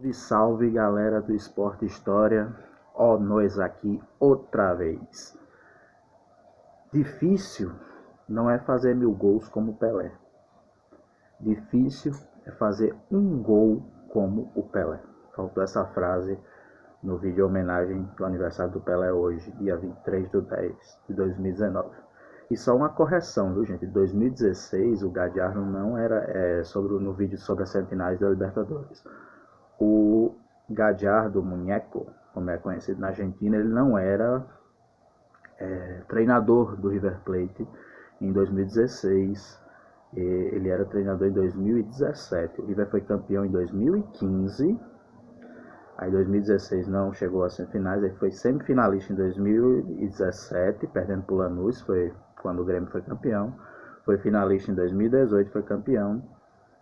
Salve, salve galera do Esporte História, ó nós aqui outra vez. Difícil não é fazer 1000 gols como Pelé. Difícil é fazer um gol como o Pelé. Faltou essa frase no vídeo de homenagem do aniversário do Pelé hoje, dia 23/10/2019. E só uma correção, viu gente? Em 2016 o Gadiardo não era no vídeo sobre as semifinais da Libertadores. O Gallardo Muñeco, como é conhecido na Argentina, ele não era treinador do River Plate em 2016, ele era treinador em 2017. O River foi campeão em 2015, aí em 2016 não chegou às semifinais, ele foi semifinalista em 2017, perdendo para o Lanús, foi quando o Grêmio foi campeão, foi finalista em 2018, foi campeão,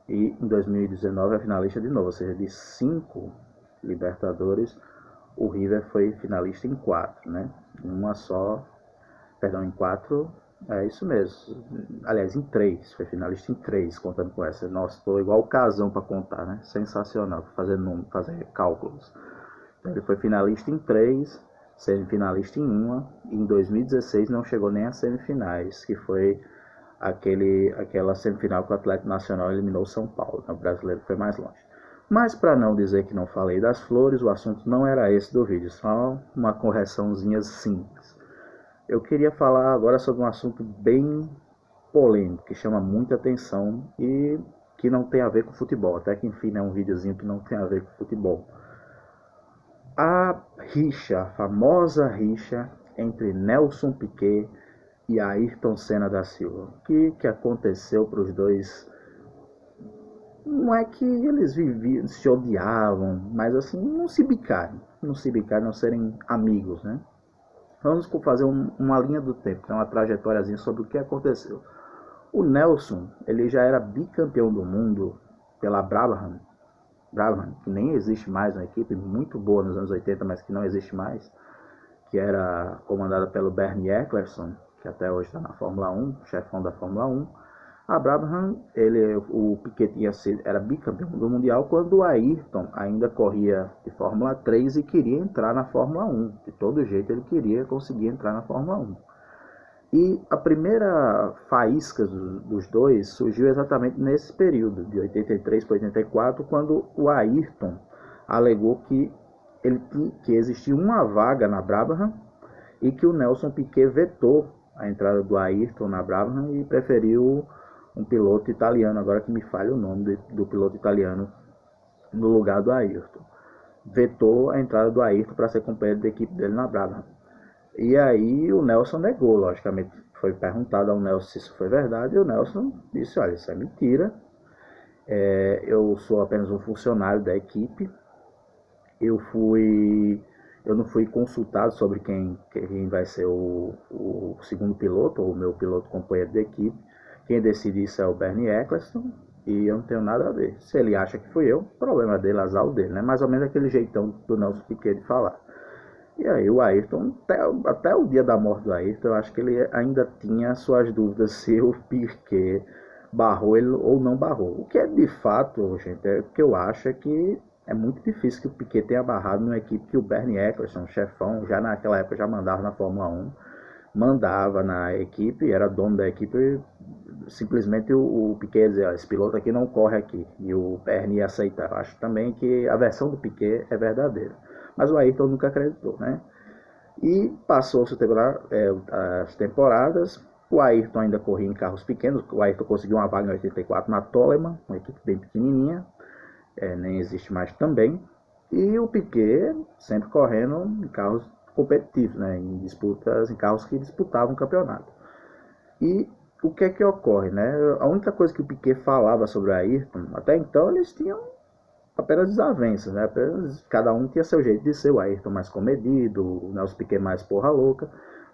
e em 2019 é finalista de novo, ou seja, de 5 Libertadores, o River foi finalista em 4, né? Em 4, é isso mesmo. Aliás, em 3, foi finalista em 3, contando com essa. Nossa, estou igual o Casão para contar, né? Sensacional, fazer cálculos. Então, ele foi finalista em 3, semifinalista em 1, e em 2016 não chegou nem às semifinais, que foi aquela semifinal que o Atlético Nacional eliminou o São Paulo, né? O brasileiro foi mais longe. Mas para não dizer que não falei das flores, o assunto não era esse do vídeo, só uma correçãozinha simples. Eu queria falar agora sobre um assunto bem polêmico, que chama muita atenção e que não tem a ver com futebol, até que enfim é um videozinho que não tem a ver com futebol. A famosa rixa entre Nelson Piquet e Ayrton Senna da Silva. O que aconteceu para os dois? Não é que eles se odiavam, mas assim, não se bicaram, não serem amigos, né? Vamos fazer uma linha do tempo, uma trajetóriazinha sobre o que aconteceu. O Nelson, ele já era bicampeão do mundo pela Brabham, que nem existe mais, uma equipe muito boa nos anos 80, mas que não existe mais, que era comandada pelo Bernie Ecclestone, que até hoje está na Fórmula 1, chefão da Fórmula 1. A Brabham, o Piquet era bicampeão do Mundial quando o Ayrton ainda corria de Fórmula 3 e queria entrar na Fórmula 1. De todo jeito ele queria conseguir entrar na Fórmula 1. E a primeira faísca dos dois surgiu exatamente nesse período, de 83 para 84, quando o Ayrton alegou que existia uma vaga na Brabham e que o Nelson Piquet vetou a entrada do Ayrton na Brabham e preferiu um piloto italiano, agora que me falha o nome do piloto italiano, no lugar do Ayrton. Vetou a entrada do Ayrton para ser companheiro da equipe dele na Brabham. E aí o Nelson negou, logicamente. Foi perguntado ao Nelson se isso foi verdade, e o Nelson disse, olha, isso é mentira, eu sou apenas um funcionário da equipe, eu não fui consultado sobre quem vai ser o segundo piloto, ou o meu piloto companheiro de equipe. Quem decide isso é o Bernie Ecclestone, e eu não tenho nada a ver. Se ele acha que fui eu, problema dele, azar dele, né? Mais ou menos aquele jeitão do Nelson Piquet de falar. E aí o Ayrton, até o dia da morte do Ayrton, eu acho que ele ainda tinha suas dúvidas se o Piquet barrou ele ou não barrou. O que é de fato, gente, é que eu acho que é muito difícil que o Piquet tenha barrado numa equipe que o Bernie Ecclestone, chefão, já naquela época já mandava na Fórmula 1, mandava na equipe, era dono da equipe, simplesmente o Piquet dizia, esse piloto aqui não corre aqui, e o Bernie ia aceitar. Eu acho também que a versão do Piquet é verdadeira, mas o Ayrton nunca acreditou, né? E passou-se as temporadas, o Ayrton ainda corria em carros pequenos, o Ayrton conseguiu uma vaga em 84 na Toleman, uma equipe bem pequenininha, nem existe mais também, e o Piquet sempre correndo em carros competitivos, né, em carros que disputavam o campeonato. E o que é que ocorre, né? A única coisa que o Piquet falava sobre o Ayrton, até então eles tinham apenas desavenças, né? Cada um tinha seu jeito de ser, o Ayrton mais comedido, o Nelson Piquet mais porra louca,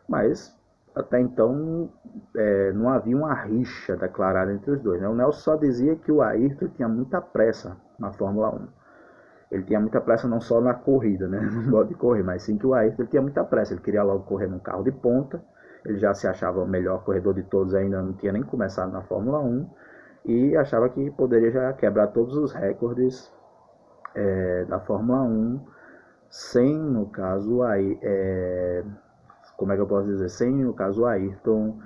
mas até então não havia uma rixa declarada entre os dois, né? O Nelson só dizia que o Ayrton tinha muita pressa na Fórmula 1. Ele tinha muita pressa não só na corrida, né? No modo de correr, mas sim que o Ayrton tinha muita pressa. Ele queria logo correr num carro de ponta, ele já se achava o melhor corredor de todos, ainda não tinha nem começado na Fórmula 1, e achava que poderia já quebrar todos os recordes da Fórmula 1, sem, no caso, aí, como é que eu posso dizer, sem, no caso, o Ayrton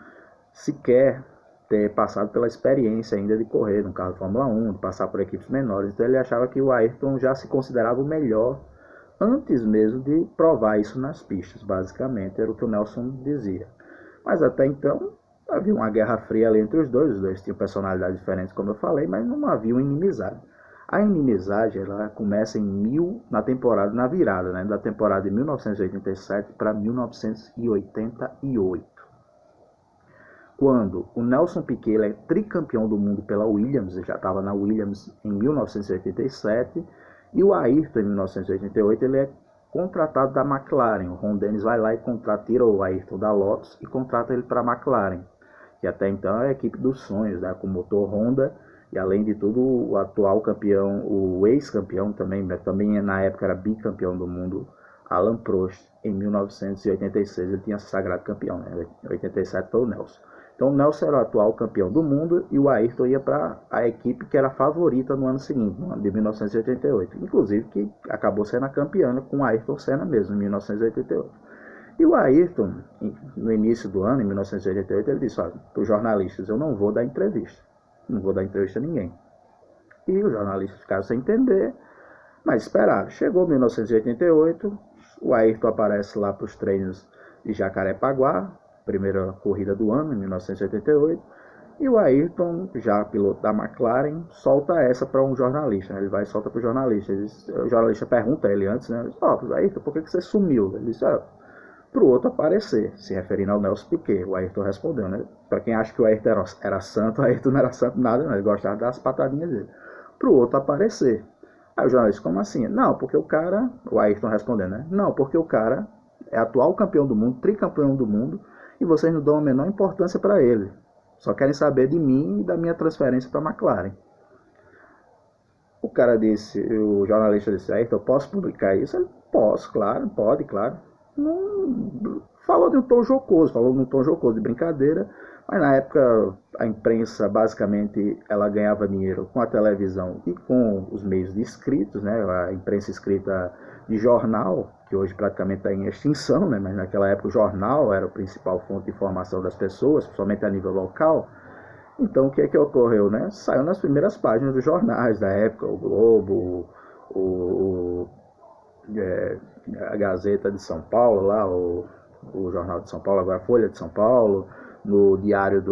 sequer ter passado pela experiência ainda de correr no carro de Fórmula 1, de passar por equipes menores. Então ele achava que o Ayrton já se considerava o melhor antes mesmo de provar isso nas pistas, basicamente, era o que o Nelson dizia. Mas até então havia uma guerra fria ali entre os dois tinham personalidades diferentes, como eu falei, mas não havia uma inimizade. A inimizade ela começa na temporada, na virada, né, da temporada de 1987 para 1988. Quando o Nelson Piquet ele é tricampeão do mundo pela Williams, ele já estava na Williams em 1987, e o Ayrton em 1988 ele é contratado da McLaren. O Ron Dennis vai lá e tira o Ayrton da Lotus e contrata ele para a McLaren, que até então é a equipe dos sonhos, né, com motor Honda. E além de tudo, o atual campeão, o ex-campeão também na época era bicampeão do mundo, Alain Prost, em 1986 ele tinha se sagrado campeão, né? Em 87 foi o Nelson. Então o Nelson era o atual campeão do mundo e o Ayrton ia para a equipe que era favorita no ano seguinte, no ano de 1988. Inclusive que acabou sendo a campeã com o Ayrton Senna mesmo, em 1988. E o Ayrton, no início do ano, em 1988, ele disse para os jornalistas, eu não vou dar entrevista. Não vou dar entrevista a ninguém. E os jornalistas ficaram sem entender, mas esperaram. Chegou 1988, o Ayrton aparece lá para os treinos de Jacarepaguá, primeira corrida do ano, em 1988, e o Ayrton, já piloto da McLaren, solta essa para um jornalista. Ele vai e solta para o jornalista. O jornalista pergunta a ele antes, né? Ayrton, por que você sumiu? Ele disse, para o outro aparecer, se referindo ao Nelson Piquet. O Ayrton respondeu, né? Para quem acha que o Ayrton era santo, o Ayrton não era santo nada, não. Ele gostava das patadinhas dele. Para o outro aparecer. Aí o jornalista, como assim? Não, porque o cara, o Ayrton respondendo, né? Não, porque o cara é atual campeão do mundo, tricampeão do mundo, e vocês não dão a menor importância para ele. Só querem saber de mim e da minha transferência para a McLaren. O cara disse, o jornalista disse, Ayrton, eu posso publicar isso? Ele, posso, claro, pode, claro. Não, falou de um tom jocoso, de brincadeira, mas na época a imprensa basicamente ela ganhava dinheiro com a televisão e com os meios de escritos, né? A imprensa escrita de jornal, que hoje praticamente está em extinção, né? Mas naquela época o jornal era a principal fonte de informação das pessoas, principalmente a nível local. Então o que é que ocorreu, né? Saiu nas primeiras páginas dos jornais da época, o Globo, a Gazeta de São Paulo, lá, o Jornal de São Paulo, agora a Folha de São Paulo, no Diário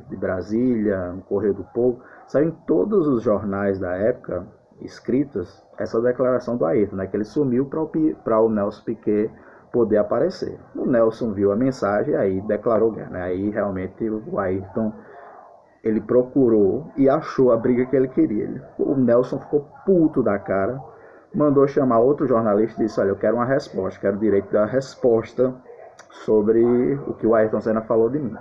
de Brasília, no Correio do Povo, saiu em todos os jornais da época, escritas, essa declaração do Ayrton, né, que ele sumiu para o Nelson Piquet poder aparecer. O Nelson viu a mensagem e aí declarou guerra, né? Aí realmente o Ayrton ele procurou e achou a briga que ele queria. O Nelson ficou puto da cara, mandou chamar outro jornalista e disse, olha, eu quero uma resposta, quero o direito de dar resposta sobre o que o Ayrton Senna falou de mim.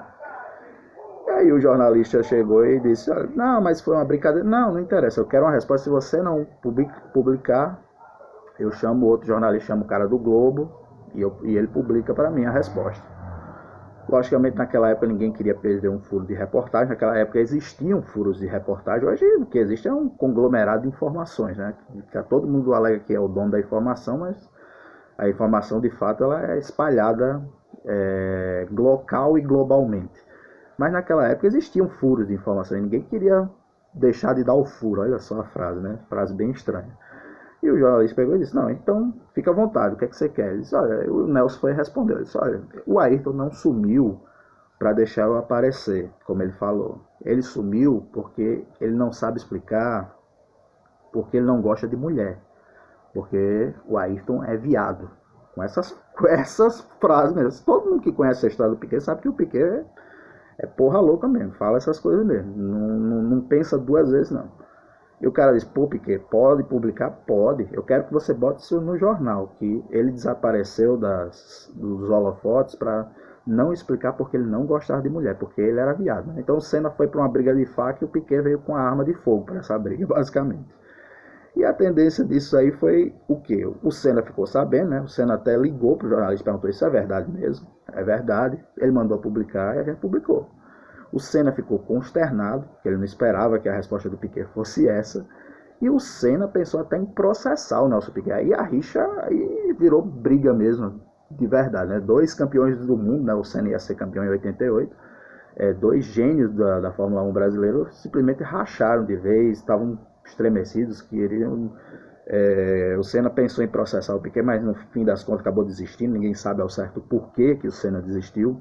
E aí o jornalista chegou e disse, olha, não, mas foi uma brincadeira. Não interessa, eu quero uma resposta. Se você não publicar, eu chamo outro jornalista, chamo o cara do Globo e ele publica para mim a resposta. Logicamente, naquela época ninguém queria perder um furo de reportagem. Naquela época existiam furos de reportagem. Hoje o que existe é um conglomerado de informações, né? Que todo mundo alega que é o dono da informação, mas a informação de fato ela é espalhada local e globalmente. Mas naquela época existiam furos de informação e ninguém queria deixar de dar o furo. Olha só a frase, né? Frase bem estranha. E o jornalista pegou e disse, não, então fica à vontade, o que é que você quer? Ele disse, olha, o Nelson foi responder, ele disse, olha, o Ayrton não sumiu para deixar eu aparecer, como ele falou. Ele sumiu porque ele não sabe explicar, porque ele não gosta de mulher, porque o Ayrton é viado. Com essas frases mesmo. Todo mundo que conhece a história do Piquet sabe que o Piquet é porra louca mesmo, fala essas coisas mesmo, não pensa duas vezes não. E o cara disse, pô, Piquet, pode publicar? Pode. Eu quero que você bote isso no jornal, que ele desapareceu dos holofotes para não explicar porque ele não gostava de mulher, porque ele era viado. Né? Então o Senna foi para uma briga de faca e o Piquet veio com a arma de fogo para essa briga, basicamente. E a tendência disso aí foi o quê? O Senna ficou sabendo, né? O Senna até ligou para o jornalista e perguntou, isso é verdade mesmo? É verdade. Ele mandou publicar e a gente publicou. O Senna ficou consternado, porque ele não esperava que a resposta do Piquet fosse essa, E o Senna pensou até em processar o Nelson Piquet. Aí a rixa aí virou briga mesmo, de verdade, né? Dois campeões do mundo, né? O Senna ia ser campeão em 88. Dois gênios da Fórmula 1 brasileiro simplesmente racharam de vez, estavam estremecidos, queriam. O Senna pensou em processar o Piquet, mas no fim das contas acabou desistindo. Ninguém sabe ao certo por que o Senna desistiu.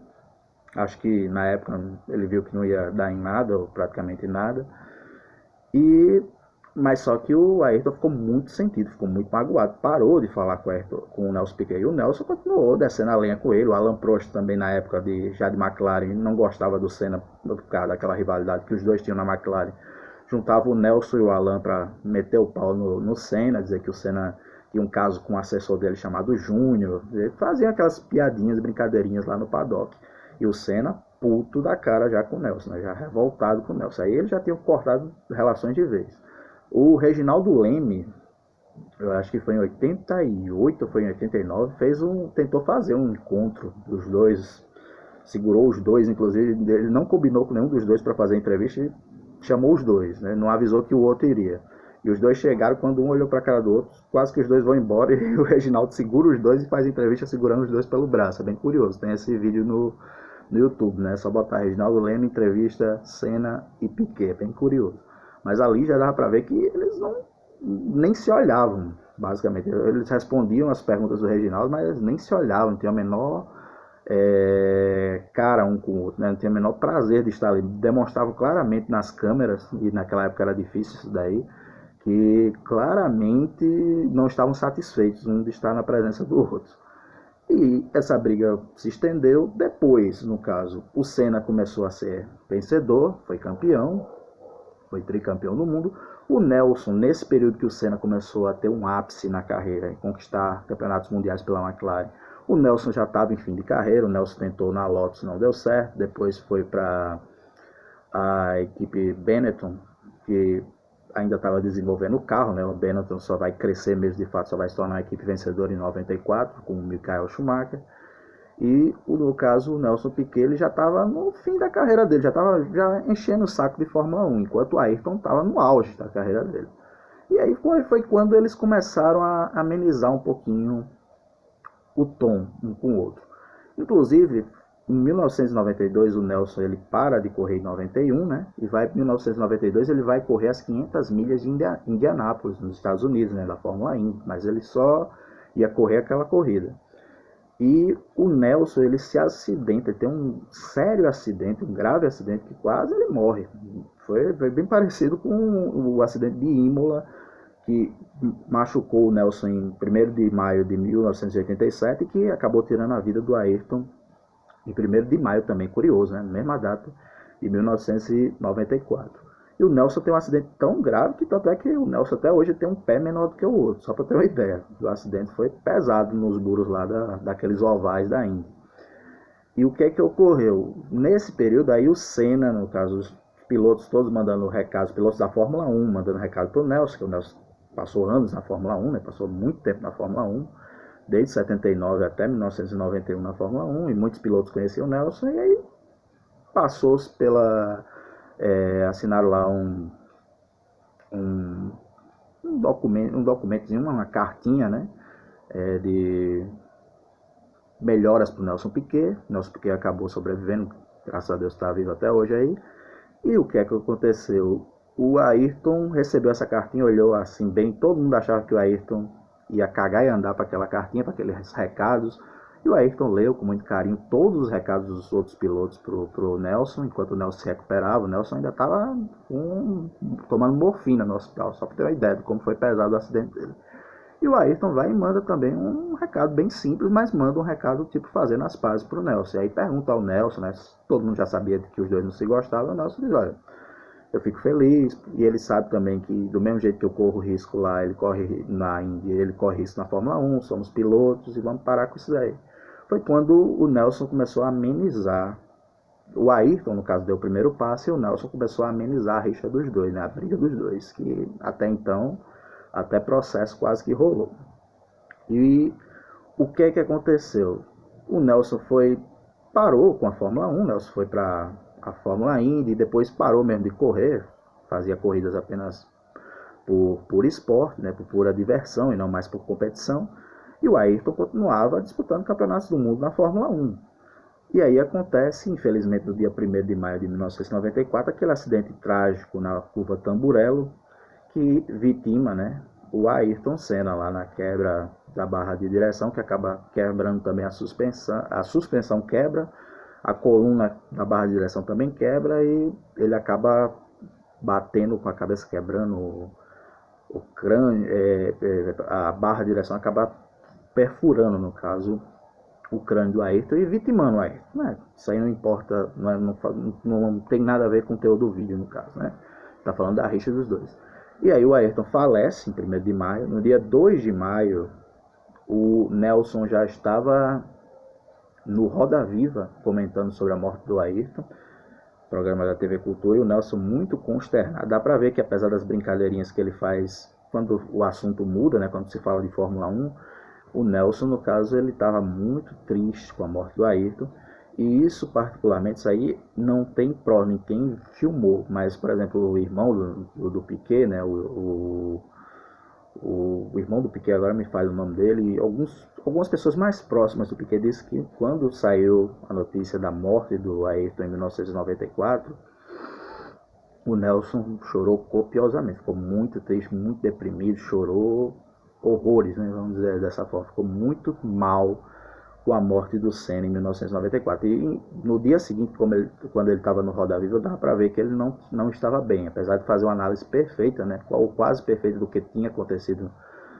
Acho que na época ele viu que não ia dar em nada, ou praticamente nada. Mas só que o Ayrton ficou muito sentido, ficou muito magoado, parou de falar com o Nelson Piquet. E o Nelson continuou descendo a lenha com ele. O Alain Prost também, na época já de McLaren, não gostava do Senna por causa daquela rivalidade que os dois tinham na McLaren. Juntava o Nelson e o Alain para meter o pau no Senna, dizer que o Senna tinha um caso com um assessor dele chamado Júnior. Faziam aquelas piadinhas, brincadeirinhas lá no paddock. E o Senna, puto da cara já com o Nelson, né? Já revoltado com o Nelson. Aí ele já tinha cortado relações de vez. O Reginaldo Leme, eu acho que foi em 88 ou foi em 89, tentou fazer um encontro dos dois, segurou os dois, inclusive, ele não combinou com nenhum dos dois para fazer a entrevista e chamou os dois, né? Não avisou que o outro iria. E os dois chegaram, quando um olhou para a cara do outro, quase que os dois vão embora e o Reginaldo segura os dois e faz a entrevista segurando os dois pelo braço. É bem curioso, tem esse vídeo no YouTube, né? É só botar Reginaldo Leme, entrevista, Senna e Piquet, é bem curioso. Mas ali já dava para ver que eles nem se olhavam, basicamente. Eles respondiam as perguntas do Reginaldo, mas eles nem se olhavam, não tinham a menor cara um com o outro, né? Não tinha o menor prazer de estar ali. Demonstravam claramente nas câmeras, e naquela época era difícil isso daí, que claramente não estavam satisfeitos um de estar na presença do outro. E essa briga se estendeu. Depois, no caso, o Senna começou a ser vencedor, foi campeão, foi tricampeão do mundo. O Nelson, nesse período que o Senna começou a ter um ápice na carreira e conquistar campeonatos mundiais pela McLaren, o Nelson já estava em fim de carreira. O Nelson tentou na Lotus, não deu certo. Depois foi para a equipe Benetton, que ainda estava desenvolvendo o carro, né? O Benetton só vai crescer mesmo, de fato, só vai se tornar a equipe vencedora em 94, com o Michael Schumacher. E, no caso, o Nelson Piquet, ele já estava no fim da carreira dele, já estava enchendo o saco de Fórmula 1, enquanto o Ayrton estava no auge da carreira dele. E aí foi quando eles começaram a amenizar um pouquinho o tom um com o outro. Inclusive, em 1992, o Nelson ele para de correr em 91, né? E vai em 1992 ele vai correr as 500 milhas de Indianápolis, nos Estados Unidos, né? Da Fórmula Indy, mas ele só ia correr aquela corrida. E o Nelson, ele se acidenta, ele tem um sério acidente, um grave acidente, que quase ele morre. Foi bem parecido com o acidente de Imola, que machucou o Nelson em 1º de maio de 1987, e que acabou tirando a vida do Ayrton em 1º de maio também, curioso, né? Mesma data de 1994. E o Nelson tem um acidente tão grave que tanto é que o Nelson até hoje tem um pé menor do que o outro, só para ter uma ideia. O acidente foi pesado nos muros lá daqueles ovais da Indy. E o que é que ocorreu? Nesse período aí o Senna, no caso, os pilotos todos mandando recados, pilotos da Fórmula 1 mandando recado para o Nelson, que o Nelson passou anos na Fórmula 1, né? Passou muito tempo na Fórmula 1, desde 79 até 1991 na Fórmula 1, e muitos pilotos conheciam o Nelson, e aí passou-se assinaram lá um documentozinho, uma cartinha, né, de melhoras para o Nelson Piquet. Nelson Piquet acabou sobrevivendo, graças a Deus está vivo até hoje aí. E o que é que aconteceu? O Ayrton recebeu essa cartinha, olhou assim bem, todo mundo achava que o Ayrton ia cagar e andar para aquela cartinha, para aqueles recados. E o Ayrton leu com muito carinho todos os recados dos outros pilotos pro Nelson, enquanto o Nelson se recuperava. O Nelson ainda estava tomando morfina no hospital, só para ter uma ideia de como foi pesado o acidente dele. E o Ayrton vai e manda também um recado bem simples, mas manda um recado tipo fazendo as pazes pro Nelson. E aí pergunta ao Nelson, né? Todo mundo já sabia que os dois não se gostavam. O Nelson diz: olha, eu fico feliz, e ele sabe também que do mesmo jeito que eu corro risco lá, ele corre na Indy, ele corre risco na Fórmula 1, somos pilotos e vamos parar com isso daí. Foi quando o Nelson começou a amenizar. O Ayrton, no caso, deu o primeiro passo, e o Nelson começou a amenizar a rixa dos dois, né? A briga dos dois, que até então, até processo quase que rolou. E o que é que aconteceu? O Nelson parou com a Fórmula 1, o Nelson foi para a Fórmula Indy, e depois parou mesmo de correr, fazia corridas apenas por esporte, né, por pura diversão e não mais por competição, e o Ayrton continuava disputando campeonatos do mundo na Fórmula 1. E aí acontece, infelizmente, no dia 1º de maio de 1994, aquele acidente trágico na curva Tamburello, que vitima, né, o Ayrton Senna lá na quebra da barra de direção, que acaba quebrando também a suspensão quebra, a coluna da barra de direção também quebra e ele acaba batendo com a cabeça, quebrando o crânio, a barra de direção acaba perfurando, no caso, o crânio do Ayrton e vitimando o Ayrton. Isso aí não importa, não tem nada a ver com o teor do vídeo, no caso, né? Tá falando da rixa dos dois. E aí o Ayrton falece em 1º de maio. No dia 2 de maio, o Nelson já estava no Roda Viva comentando sobre a morte do Ayrton, programa da TV Cultura, e o Nelson muito consternado. Dá pra ver que apesar das brincadeirinhas que ele faz quando o assunto muda, né, quando se fala de Fórmula 1, o Nelson, no caso, ele estava muito triste com a morte do Ayrton, e isso particularmente, isso aí não tem prova, ninguém filmou, mas, por exemplo, o irmão do Piquet, né, o irmão do Piquet, agora me fala o nome dele, e algumas pessoas mais próximas do Piquet disse que quando saiu a notícia da morte do Ayrton em 1994, o Nelson chorou copiosamente, ficou muito triste, muito deprimido, chorou horrores, né, vamos dizer dessa forma, ficou muito mal com a morte do Senna em 1994. E no dia seguinte, quando ele estava no Roda Viva, dava para ver que ele não estava bem, apesar de fazer uma análise perfeita, né, ou quase perfeita do que tinha acontecido,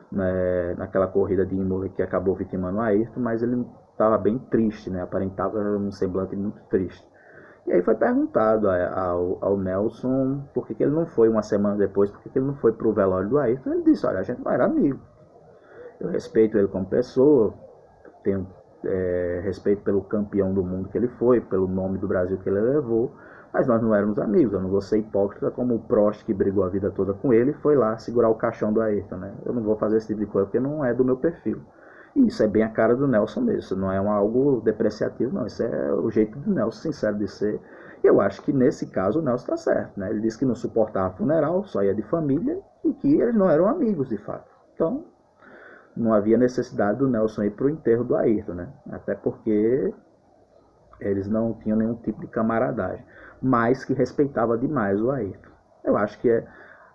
né, naquela corrida de Imola que acabou vitimando o Ayrton, mas ele estava bem triste, né, aparentava um semblante muito triste. E aí foi perguntado ao Nelson por que ele não foi uma semana depois, por que ele não foi para o velório do Ayrton. Ele disse, olha, a gente não era amigo. Eu respeito ele como pessoa, tenho respeito pelo campeão do mundo que ele foi, pelo nome do Brasil que ele levou, mas nós não éramos amigos. Eu não vou ser hipócrita como o Prost, que brigou a vida toda com ele, foi lá segurar o caixão do Ayrton, né? Eu não vou fazer esse tipo de coisa porque não é do meu perfil. E isso é bem a cara do Nelson mesmo, isso não é algo depreciativo, não. Isso é o jeito do Nelson, sincero de ser. E eu acho que nesse caso o Nelson está certo, né? Ele disse que não suportava funeral, só ia de família e que eles não eram amigos de fato. Então, não havia necessidade do Nelson ir para o enterro do Ayrton, né? Até porque eles não tinham nenhum tipo de camaradagem, mas que respeitava demais o Ayrton. Eu acho que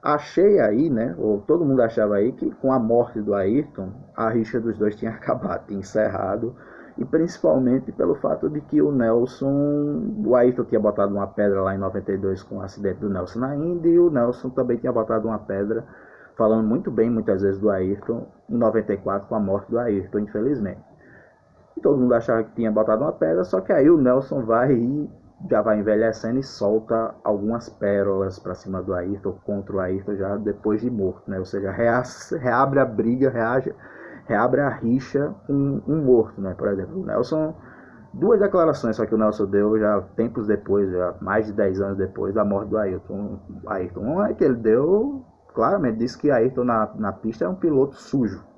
achei aí, né, ou todo mundo achava aí, que com a morte do Ayrton, a rixa dos dois tinha acabado, tinha encerrado, e principalmente pelo fato de que o Ayrton tinha botado uma pedra lá em 92 com o acidente do Nelson na Indy, e o Nelson também tinha botado uma pedra, falando muito bem muitas vezes do Ayrton, em 94 com a morte do Ayrton, infelizmente. E todo mundo achava que tinha botado uma pedra, só que aí o Nelson já vai envelhecendo e solta algumas pérolas para cima do Ayrton, contra o Ayrton já depois de morto, né? Ou seja, reabre a briga, reabre a rixa com um morto, né? Por exemplo, o Nelson, duas declarações só que o Nelson deu já tempos depois, já mais de 10 anos depois da morte do Ayrton. Uma é que ele deu, claramente, disse que Ayrton na pista é um piloto sujo.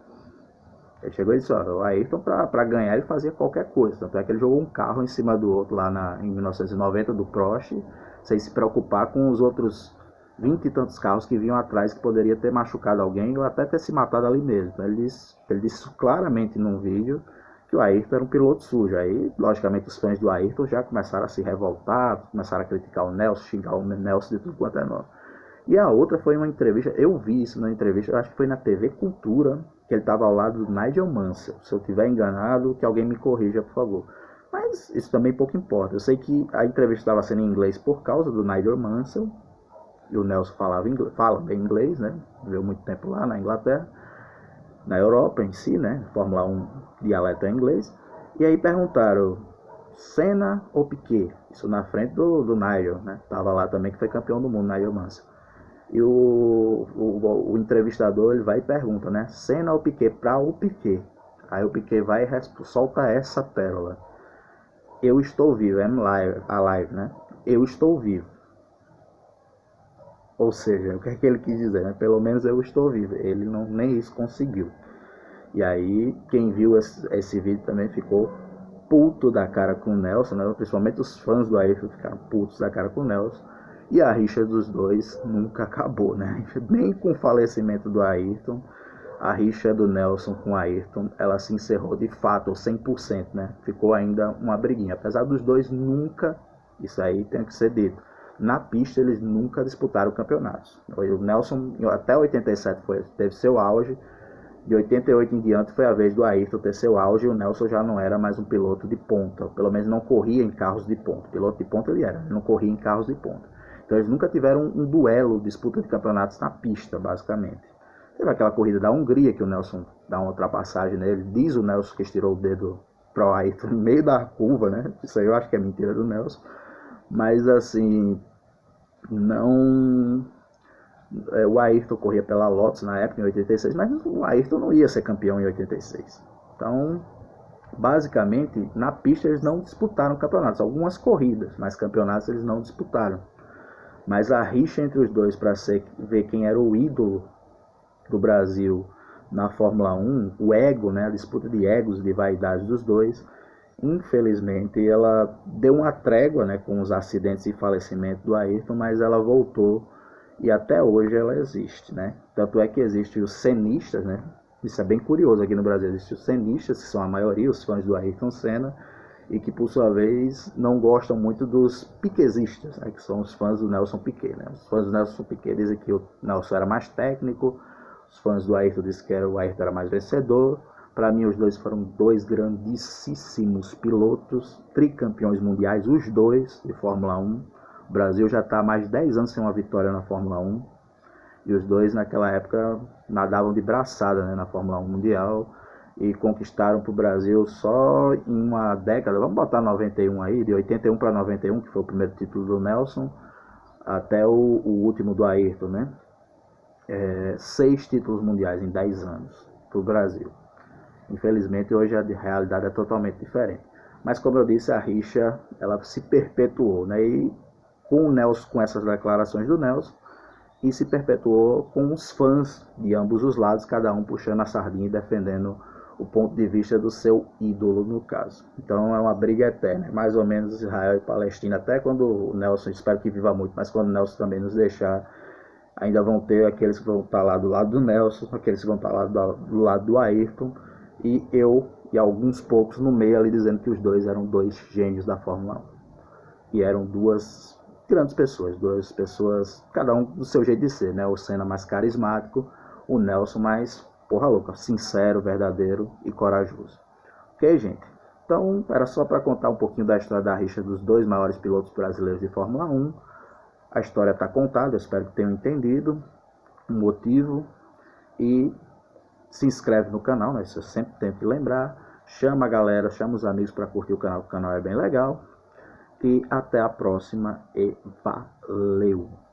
Ele chegou e disse, o Ayrton para ganhar ele fazia qualquer coisa, tanto é que ele jogou um carro em cima do outro lá em 1990 do Prost, sem se preocupar com os outros 20 e tantos carros que vinham atrás, que poderia ter machucado alguém ou até ter se matado ali mesmo. Então ele disse claramente num vídeo que o Ayrton era um piloto sujo. Aí, logicamente, os fãs do Ayrton já começaram a se revoltar, começaram a criticar o Nelson, xingar o Nelson de tudo quanto é nome. E a outra foi uma entrevista, eu vi isso na entrevista, acho que foi na TV Cultura, que ele estava ao lado do Nigel Mansell. Se eu estiver enganado, que alguém me corrija, por favor. Mas isso também pouco importa. Eu sei que a entrevista estava sendo em inglês por causa do Nigel Mansell, e o Nelson fala bem inglês, né? Viveu muito tempo lá na Inglaterra, na Europa em si, né? Fórmula 1 dialeto é inglês. E aí perguntaram, Senna ou Piquet? Isso na frente do Nigel, né? Tava lá também, que foi campeão do mundo, Nigel Mansell. E o entrevistador ele vai e pergunta, né? Senna ou Piquet? Para o Piquet. Aí o Piquet vai e solta essa pérola. Eu estou vivo, alive, né? Eu estou vivo. Ou seja, o que é que ele quis dizer, né? Pelo menos eu estou vivo. Ele nem isso conseguiu. E aí, quem viu esse vídeo também ficou puto da cara com o Nelson, né? Principalmente os fãs do Ayrton ficaram putos da cara com o Nelson. E a rixa dos dois nunca acabou, né? Nem com o falecimento do Ayrton, a rixa do Nelson com o Ayrton, ela se encerrou de fato, 100%, né? Ficou ainda uma briguinha. Apesar dos dois nunca, isso aí tem que ser dito, na pista eles nunca disputaram campeonatos. O Nelson, até 87, teve seu auge. De 88 em diante foi a vez do Ayrton ter seu auge e o Nelson já não era mais um piloto de ponta. Pelo menos não corria em carros de ponta. Piloto de ponta ele era, ele não corria em carros de ponta. Então eles nunca tiveram um duelo, disputa de campeonatos na pista, basicamente. Teve aquela corrida da Hungria que o Nelson dá uma ultrapassagem nele. Diz o Nelson que estirou o dedo pro Ayrton no meio da curva, né? Isso aí eu acho que é mentira do Nelson. Mas assim, não... O Ayrton corria pela Lotus na época, em 86, mas o Ayrton não ia ser campeão em 86. Então, basicamente, na pista eles não disputaram campeonatos. Algumas corridas, mas campeonatos eles não disputaram. Mas a rixa entre os dois para ver quem era o ídolo do Brasil na Fórmula 1, o ego, né, a disputa de egos, de vaidade dos dois, infelizmente ela deu uma trégua, né, com os acidentes e falecimento do Ayrton, mas ela voltou e até hoje ela existe, né? Tanto é que existem os cenistas, né? Isso é bem curioso aqui no Brasil. Existem os cenistas, que são a maioria, os fãs do Ayrton Senna, e que por sua vez não gostam muito dos piquezistas, né? Que são os fãs do Nelson Piquet, né? Os fãs do Nelson Piquet dizem que o Nelson era mais técnico, os fãs do Ayrton dizem que o Ayrton era mais vencedor. Para mim, os dois foram dois grandíssimos pilotos, tricampeões mundiais, os dois de Fórmula 1. O Brasil já está há mais de 10 anos sem uma vitória na Fórmula 1. E os dois naquela época nadavam de braçada, né, na Fórmula 1 mundial. E conquistaram para o Brasil só em uma década, vamos botar 91 aí, de 81 para 91, que foi o primeiro título do Nelson, até o último do Ayrton, né? 6 títulos mundiais em 10 anos para o Brasil. Infelizmente hoje a realidade é totalmente diferente. Mas como eu disse, a rixa ela se perpetuou, né? E com o Nelson, com essas declarações do Nelson, e se perpetuou com os fãs de ambos os lados, cada um puxando a sardinha e defendendo o ponto de vista do seu ídolo, no caso. Então é uma briga eterna, mais ou menos Israel e Palestina, até quando o Nelson, espero que viva muito, mas quando o Nelson também nos deixar, ainda vão ter aqueles que vão estar lá do lado do Nelson, aqueles que vão estar lá do lado do Ayrton, e eu e alguns poucos no meio ali dizendo que os dois eram dois gênios da Fórmula 1. E eram duas pessoas, cada um do seu jeito de ser, né? O Senna mais carismático, o Nelson mais porra louca, sincero, verdadeiro e corajoso. Ok, gente? Então, era só para contar um pouquinho da história da rixa dos dois maiores pilotos brasileiros de Fórmula 1. A história está contada, eu espero que tenham entendido o motivo. E se inscreve no canal, né? Isso eu sempre tenho que lembrar. Chama a galera, chama os amigos para curtir o canal é bem legal. E até a próxima e valeu!